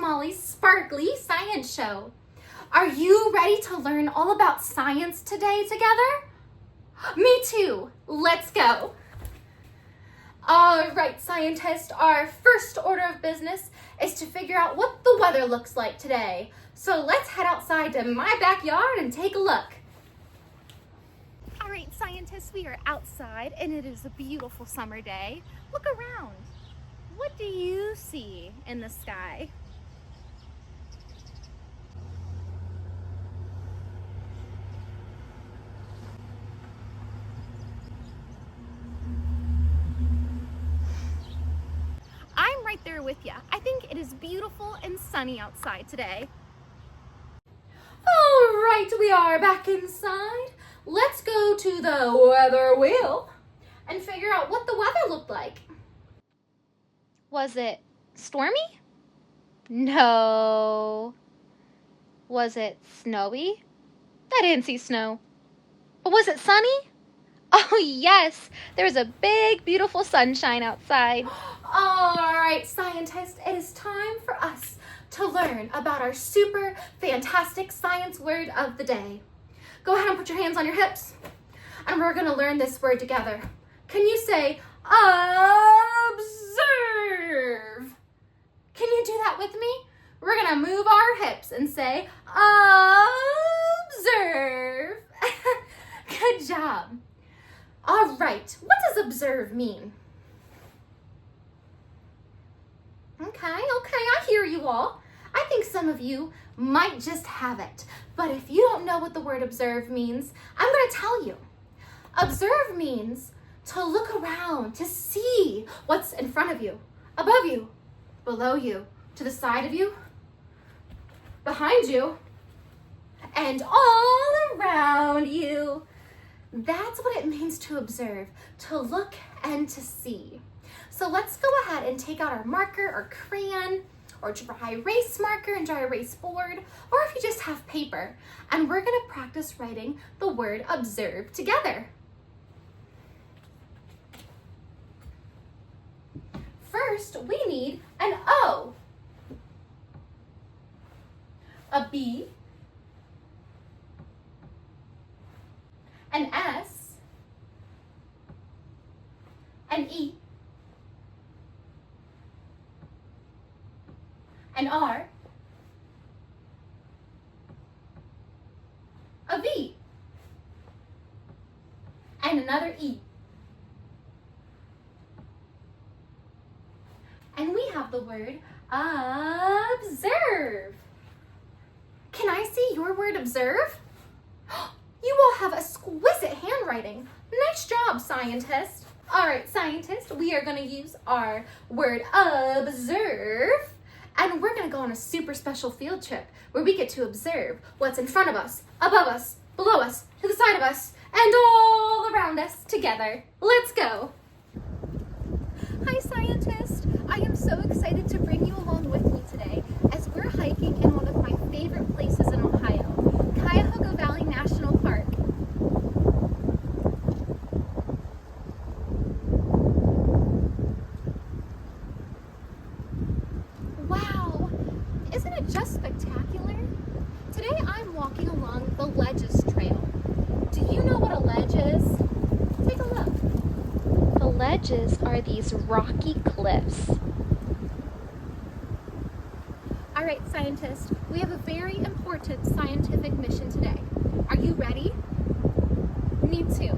Molly's sparkly science show. Are you ready to learn all about science today together? Me too. Let's go. All right, scientists, our first order of business is to figure out what the weather looks like today. So let's head outside to my backyard and take a look. All right, scientists, we are outside and it is a beautiful summer day. Look around. What do you see in the sky? I'm right there with you. I think it is beautiful and sunny outside today. All right, we are back inside. Let's go to the weather wheel and figure out what the weather looked like. Was it stormy? No. Was it snowy? I didn't see snow. But was it sunny? Oh yes, there's a big, beautiful sunshine outside. All right, scientists, it is time for us to learn about our super fantastic science word of the day. Go ahead and put your hands on your hips, and we're gonna learn this word together. Can you say, observe? Can you do that with me? We're gonna move our hips and say, observe. Good job. All right, what does observe mean? Okay, I hear you all. I think some of you might just have it, but if you don't know what the word observe means, I'm gonna tell you. Observe means to look around, to see what's in front of you, above you, below you, to the side of you, behind you, and all around you. That's what it means to observe, to look and to see. So let's go ahead and take out our marker or crayon or dry erase marker and dry erase board, or if you just have paper, and we're gonna practice writing the word observe together. First, we need an O, a B, an S, an E, an R, a V, and another E. And we have the word observe. Can I see your word observe? You all have exquisite handwriting. Nice job, scientist. All right, scientists, we are gonna use our word observe, and we're gonna go on a super special field trip where we get to observe what's in front of us, above us, below us, to the side of us, and all around us together. Let's go. Hi, scientist. I am so excited to bring you along with me today as we're hiking in one of my favorite places in Ohio, Cuyahoga Valley National Park. Wow, isn't it just spectacular? Today I'm walking along the Ledges Trail. Do you know what a ledge is? Take a look. The ledges are these rocky cliffs. All right, scientists, we have a very important scientific mission today. Are you ready? Me too.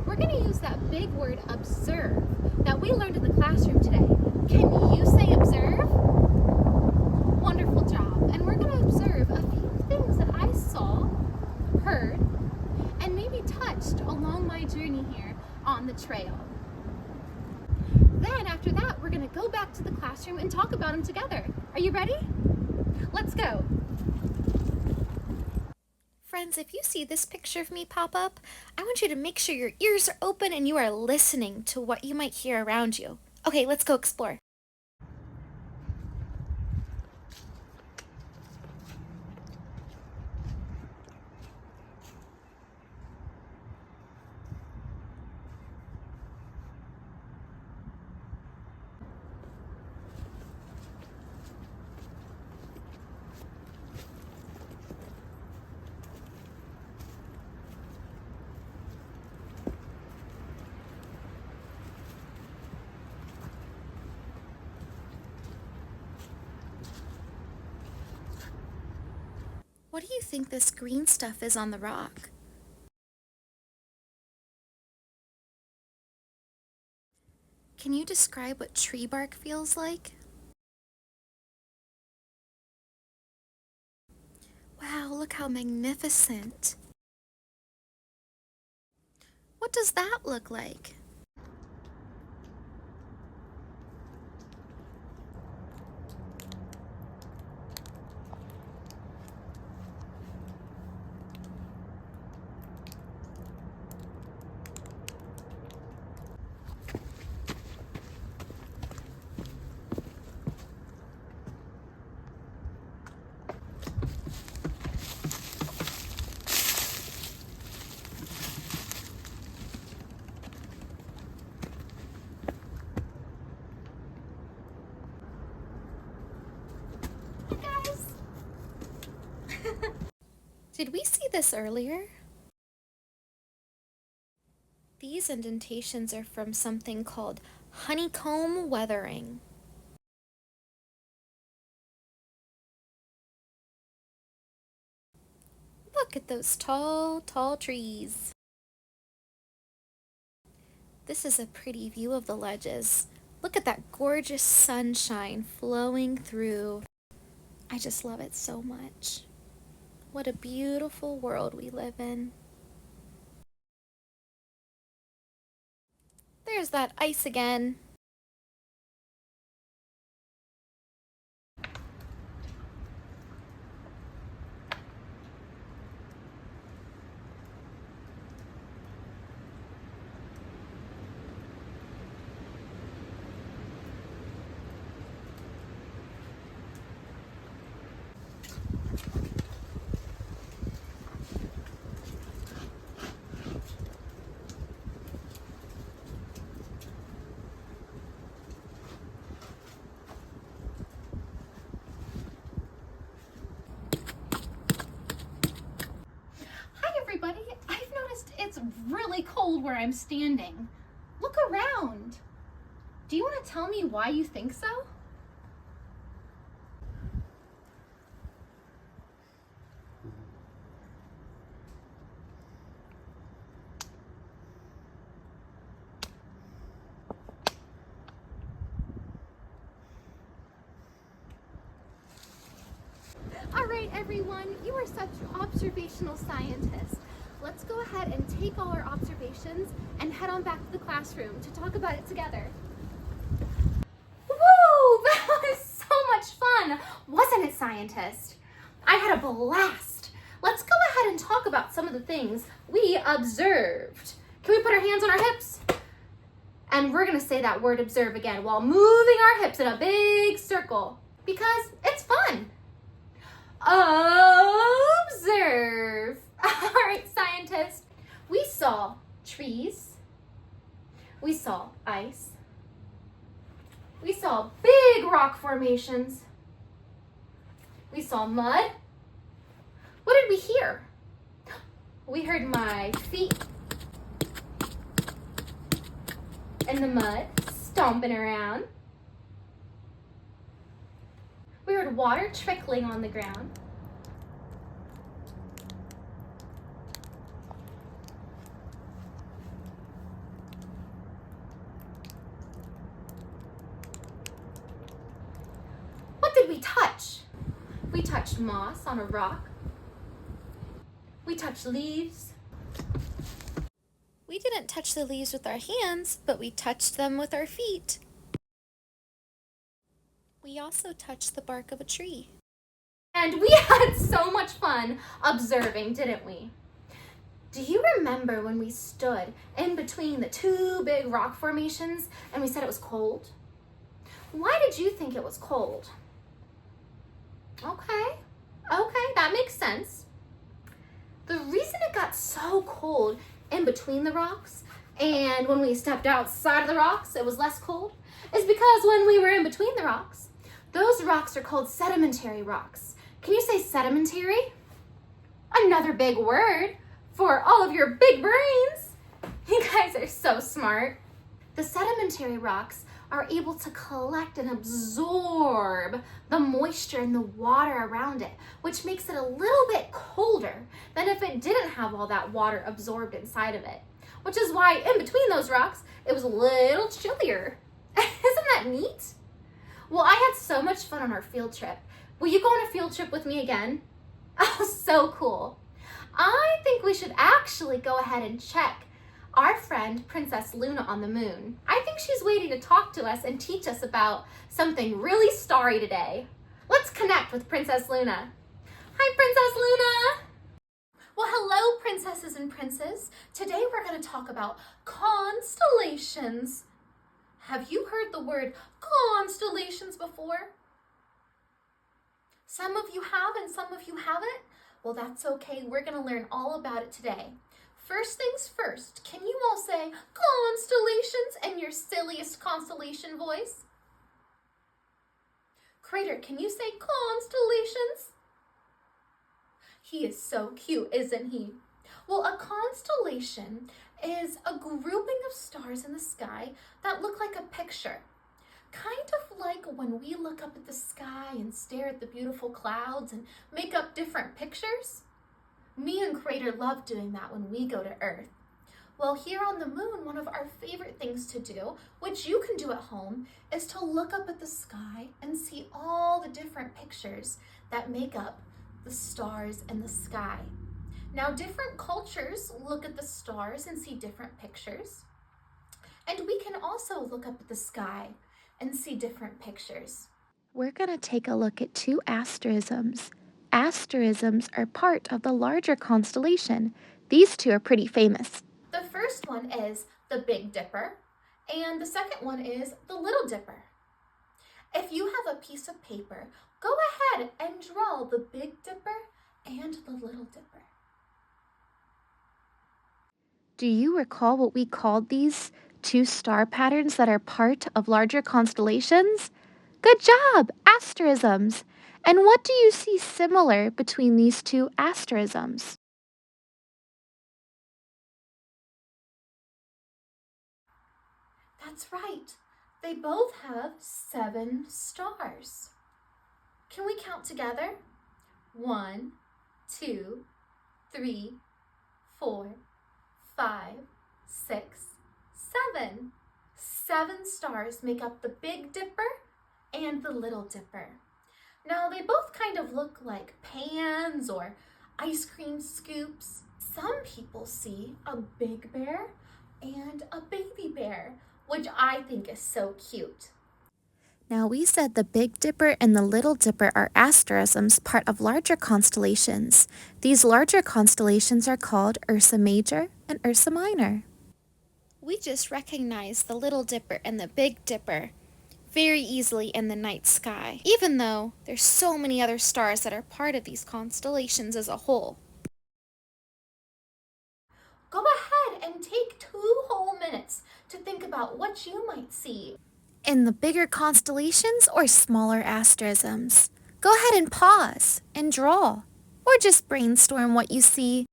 We're going to use that big word observe that we learned in the classroom today. Can you say observe? Wonderful job. And we're going to observe a few things that I saw, heard, and maybe touched along my journey here on the trail. Then after that, we're gonna go back to the classroom and talk about them together. Are you ready? Let's go. Friends, if you see this picture of me pop up, I want you to make sure your ears are open and you are listening to what you might hear around you. Okay, let's go explore. What do you think this green stuff is on the rock? Can you describe what tree bark feels like? Wow, look how magnificent. What does that look like? Did we see this earlier? These indentations are from something called honeycomb weathering. Look at those tall, tall trees. This is a pretty view of the ledges. Look at that gorgeous sunshine flowing through. I just love it so much. What a beautiful world we live in. There's that ice again. I've noticed it's really cold where I'm standing. Look around. Do you want to tell me why you think so? All right, everyone, you are such observational scientists. Let's go ahead and take all our observations and head on back to the classroom to talk about it together. Woo! That was so much fun, wasn't it, scientist? I had a blast. Let's go ahead and talk about some of the things we observed. Can we put our hands on our hips? And we're gonna say that word observe again while moving our hips in a big circle because it's fun. Observe. All right, scientists. We saw trees. We saw ice. We saw big rock formations. We saw mud. What did we hear? We heard my feet in the mud stomping around. We heard water trickling on the ground. What did we touch? We touched moss on a rock. We touched leaves. We didn't touch the leaves with our hands, but we touched them with our feet. We also touched the bark of a tree. And we had so much fun observing, didn't we? Do you remember when we stood in between the two big rock formations and we said it was cold? Why did you think it was cold? Okay, that makes sense. The reason it got so cold in between the rocks and when we stepped outside of the rocks, it was less cold, is because when we were in between the rocks, those rocks are called sedimentary rocks. Can you say sedimentary? Another big word for all of your big brains. You guys are so smart. The sedimentary rocks are able to collect and absorb the moisture and the water around it, which makes it a little bit colder than if it didn't have all that water absorbed inside of it, which is why in between those rocks, it was a little chillier. Isn't that neat? Well, I had so much fun on our field trip. Will you go on a field trip with me again? Oh, so cool. I think we should actually go ahead and check our friend Princess Luna on the moon. I think she's waiting to talk to us and teach us about something really starry today. Let's connect with Princess Luna. Hi, Princess Luna. Well, hello, princesses and princes. Today we're going to talk about constellations. Have you heard the word constellations before? Some of you have and some of you haven't. Well, that's okay. We're going to learn all about it today. First things first, can you all say constellations in your silliest constellation voice? Crater, can you say constellations? He is so cute, isn't he? Well, a constellation is a grouping of stars in the sky that look like a picture. Kind of like when we look up at the sky and stare at the beautiful clouds and make up different pictures. Me and Crater love doing that when we go to Earth. Well, here on the moon, one of our favorite things to do, which you can do at home, is to look up at the sky and see all the different pictures that make up the stars in the sky. Now, different cultures look at the stars and see different pictures. And we can also look up at the sky and see different pictures. We're going to take a look at two asterisms. Asterisms are part of the larger constellation. These two are pretty famous. The first one is the Big Dipper, and the second one is the Little Dipper. If you have a piece of paper, go ahead and draw the Big Dipper and the Little Dipper. Do you recall what we called these two star patterns that are part of larger constellations? Good job! Asterisms! And what do you see similar between these two asterisms? That's right. They both have 7 stars. Can we count together? 1, 2, 3, 4, 5, 6, 7. 7 stars make up the Big Dipper and the Little Dipper. Now, they both kind of look like pans or ice cream scoops. Some people see a big bear and a baby bear, which I think is so cute. Now, we said the Big Dipper and the Little Dipper are asterisms, part of larger constellations. These larger constellations are called Ursa Major and Ursa Minor. We just recognize the Little Dipper and the Big Dipper very easily in the night sky, even though there's so many other stars that are part of these constellations as a whole. Go ahead and take 2 whole minutes to think about what you might see in the bigger constellations or smaller asterisms. Go ahead and pause and draw, or just brainstorm what you see.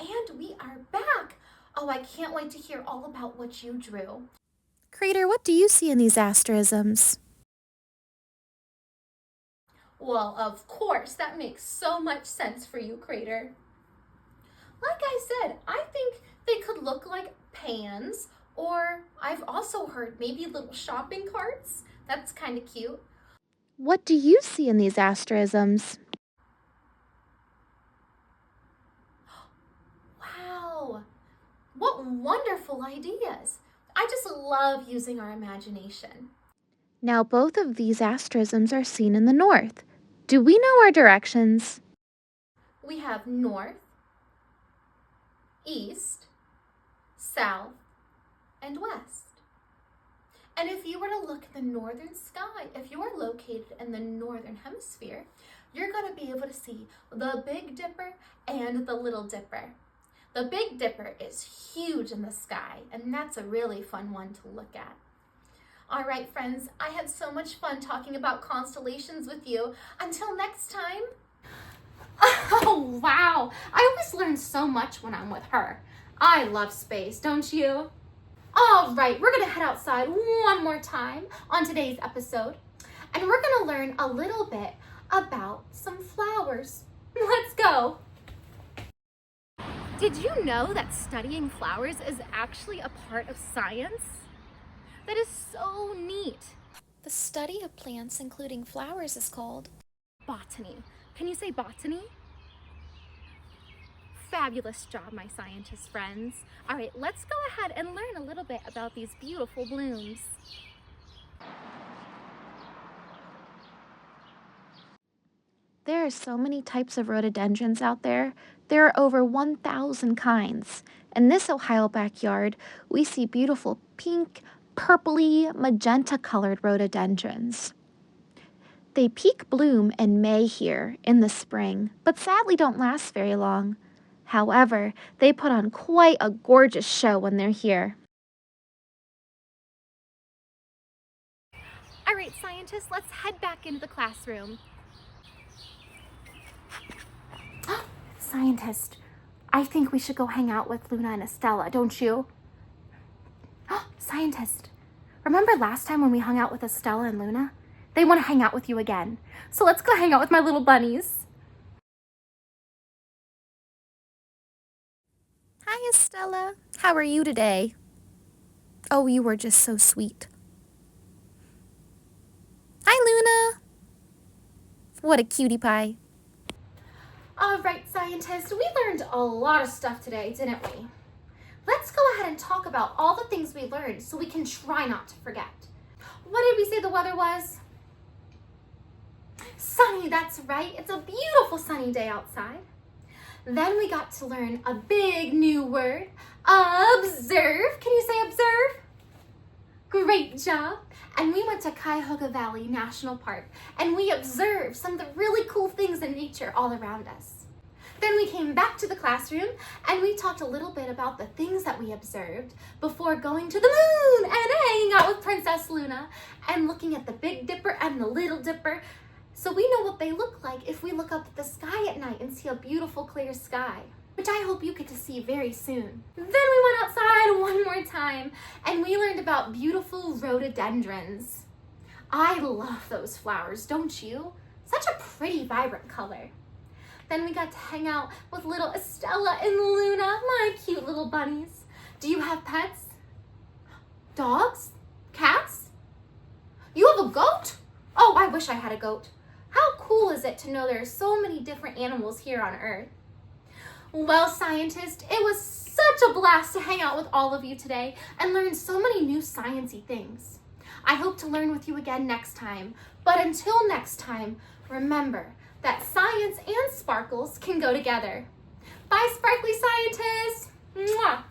And we are back. Oh, I can't wait to hear all about what you drew. Crater, what do you see in these asterisms? Well, of course, that makes so much sense for you, Crater. Like I said, I think they could look like pans, or I've also heard maybe little shopping carts. That's kind of cute. What do you see in these asterisms? Wow, what wonderful ideas. I just love using our imagination. Now, both of these asterisms are seen in the north. Do we know our directions? We have north, east, south, and west. And if you were to look at the northern sky, if you are located in the northern hemisphere, you're going to be able to see the Big Dipper and the Little Dipper. The Big Dipper is huge in the sky, and that's a really fun one to look at. All right, friends, I had so much fun talking about constellations with you. Until next time. Oh, wow. I always learn so much when I'm with her. I love space, don't you? All right, we're gonna head outside one more time on today's episode, and we're gonna learn a little bit about some flowers. Let's go. Did you know that studying flowers is actually a part of science? That is so neat. The study of plants, including flowers, is called Botany. Can you say botany? Fabulous job, my scientist friends. All right, let's go ahead and learn a little bit about these beautiful blooms. There are so many types of rhododendrons out there. There are over 1,000 kinds. In this Ohio backyard, we see beautiful pink, purpley, magenta-colored rhododendrons. They peak bloom in May here in the spring, but sadly don't last very long. However, they put on quite a gorgeous show when they're here. All right, scientists, let's head back into the classroom. Scientist, I think we should go hang out with Luna and Estella, don't you? Scientist, remember last time when we hung out with Estella and Luna? They want to hang out with you again. So let's go hang out with my little bunnies. Hi, Estella. How are you today? Oh, you were just so sweet. Hi, Luna. What a cutie pie. All right, scientists, we learned a lot of stuff today, didn't we? Let's go ahead and talk about all the things we learned so we can try not to forget. What did we say the weather was? Sunny, that's right. It's a beautiful sunny day outside. Then we got to learn a big new word, observe. Can you say observe? Great job. And we went to Cuyahoga Valley National Park and we observed some of the really cool things in nature all around us. Then we came back to the classroom and we talked a little bit about the things that we observed before going to the moon and hanging out with Princess Luna and looking at the Big Dipper and the Little Dipper, so we know what they look like if we look up at the sky at night and see a beautiful clear sky, which I hope you get to see very soon. Then we went outside one more time and we learned about beautiful rhododendrons. I love those flowers, don't you? Such a pretty, vibrant color. Then we got to hang out with little Estella and Luna, my cute little bunnies. Do you have pets? Dogs? Cats? You have a goat? Oh, I wish I had a goat. How cool is it to know there are so many different animals here on Earth? Well, scientists, it was such a blast to hang out with all of you today and learn so many new sciencey things. I hope to learn with you again next time. But until next time, remember that science and sparkles can go together. Bye, sparkly scientists! Mwah!